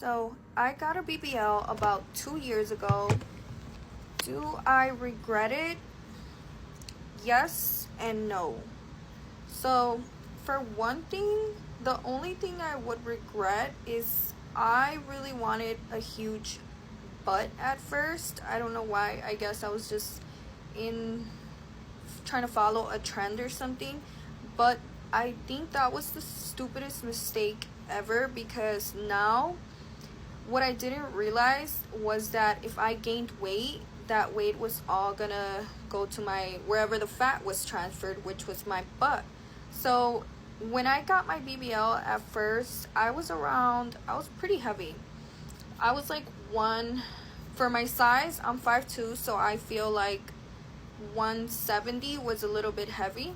So I got a BBL about 2 years ago. Do I regret it? Yes and no. So for one thing, the only thing I would regret is I really wanted a huge butt at first. I don't know why. I guess I was just in trying to follow a trend or something. But I think that was the stupidest mistake ever because now what I didn't realize was that if I gained weight, that weight was all gonna go to my wherever the fat was transferred, which was my butt. So when I got my BBL at first, I was pretty heavy. I was like one, for my size, I'm 5'2", so I feel like 170 was a little bit heavy.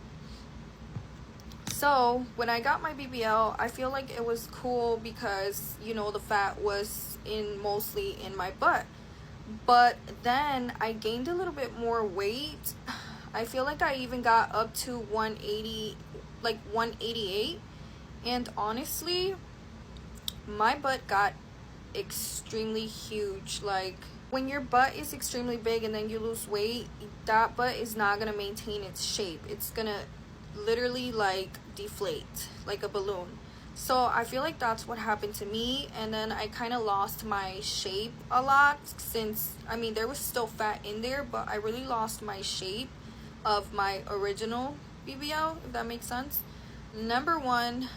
So when I got my BBL, I feel like it was cool because, the fat was mostly in my butt. But then I gained a little bit more weight. I feel like I even got up to 180, like 188. And honestly, my butt got extremely huge. Like, when your butt is extremely big and then you lose weight, that butt is not going to maintain its shape. It's going to literally like deflate like a balloon. So I feel like that's what happened to me, and then I kind of lost my shape a lot since there was still fat in there, but I really lost my shape of my original BBL, if that makes sense. Number one,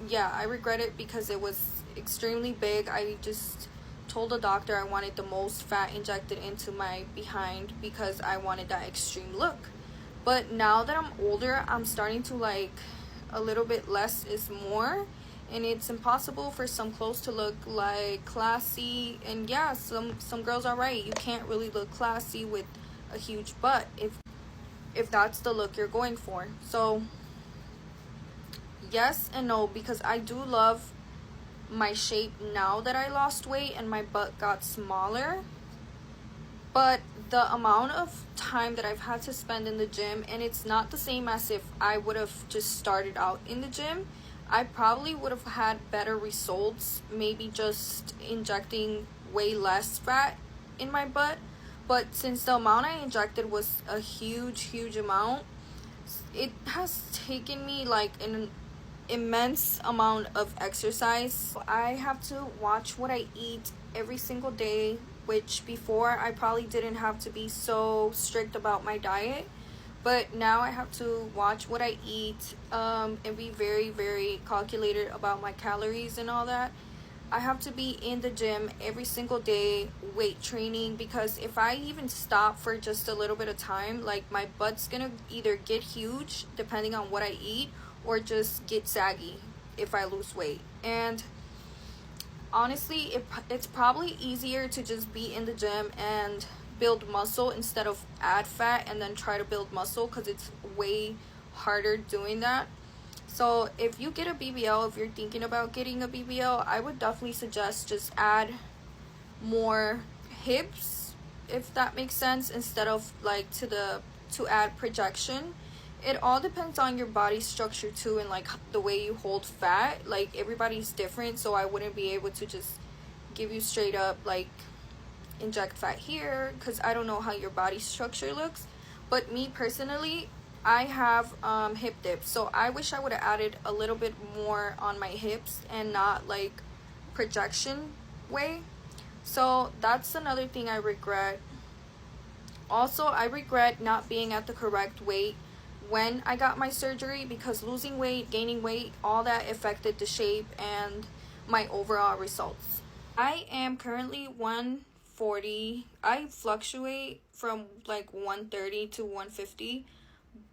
yeah, I regret it because it was extremely big. I just told the doctor I wanted the most fat injected into my behind because I wanted that extreme look. But now that I'm older, I'm starting to like a little bit less is more, and it's impossible for some clothes to look like classy. And yeah, some girls are right. You can't really look classy with a huge butt if that's the look you're going for. So yes and no, because I do love my shape now that I lost weight and my butt got smaller. But the amount of time that I've had to spend in the gym, and it's not the same as if I would have just started out in the gym. I probably would have had better results, maybe just injecting way less fat in my butt. But since the amount I injected was a huge amount, it has taken me like an immense amount of exercise. I have to watch what I eat every single day, which before I probably didn't have to be so strict about my diet, but now I have to watch what I eat, and be very calculated about my calories and all that. I have to be in the gym every single day, weight training, because if I even stop for just a little bit of time, like my butt's gonna either get huge depending on what I eat or just get saggy if I lose weight. And honestly, it's probably easier to just be in the gym and build muscle instead of add fat and then try to build muscle, because it's way harder doing that. So if you get a BBL, if you're thinking about getting a BBL, I would definitely suggest just add more hips, if that makes sense, instead of like to add projection. It all depends on your body structure too, and like the way you hold fat. Like, everybody's different, so I wouldn't be able to just give you straight up like inject fat here, because I don't know how your body structure looks. But me personally, I have hip dips, so I wish I would have added a little bit more on my hips and not like projection way. So that's another thing I regret. Also, I regret not being at the correct weight when I got my surgery, because losing weight, gaining weight, all that affected the shape and my overall results. I am currently 140. I fluctuate from like 130 to 150,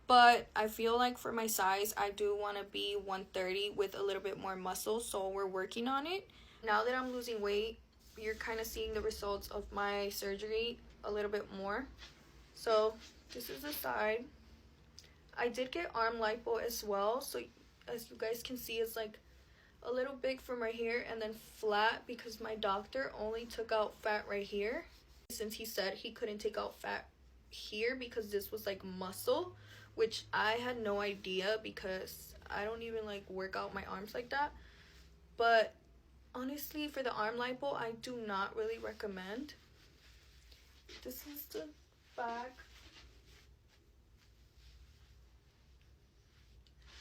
but I feel like for my size, I do want to be 130 with a little bit more muscle, so we're working on it. Now that I'm losing weight, you're kind of seeing the results of my surgery a little bit more. So this is the side. I did get arm lipo as well, so as you guys can see, it's like a little big from right here and then flat, because my doctor only took out fat right here, since he said he couldn't take out fat here because this was like muscle, which I had no idea because I don't even like work out my arms like that. But Honestly, for the arm lipo, I do not really recommend. This is the back.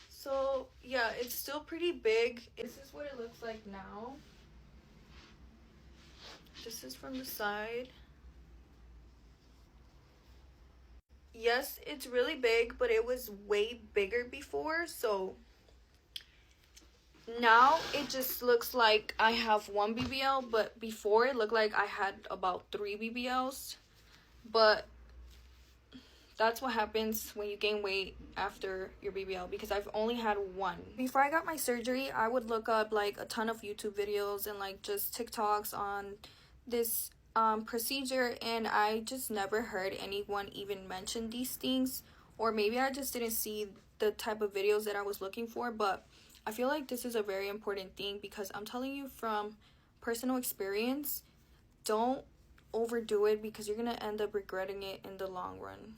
So yeah, it's still pretty big. This is what it looks like now. This is from the side. Yes, it's really big, but it was way bigger before, so now it just looks like I have one BBL, but before it looked like I had about 3 BBLs. But that's what happens when you gain weight after your BBL, because I've only had one. Before I got my surgery, I would look up like a ton of YouTube videos and like just TikToks on this procedure, and I just never heard anyone even mention these things, or maybe I just didn't see the type of videos that I was looking for. But I feel like this is a very important thing, because I'm telling you from personal experience, don't overdo it, because you're gonna end up regretting it in the long run.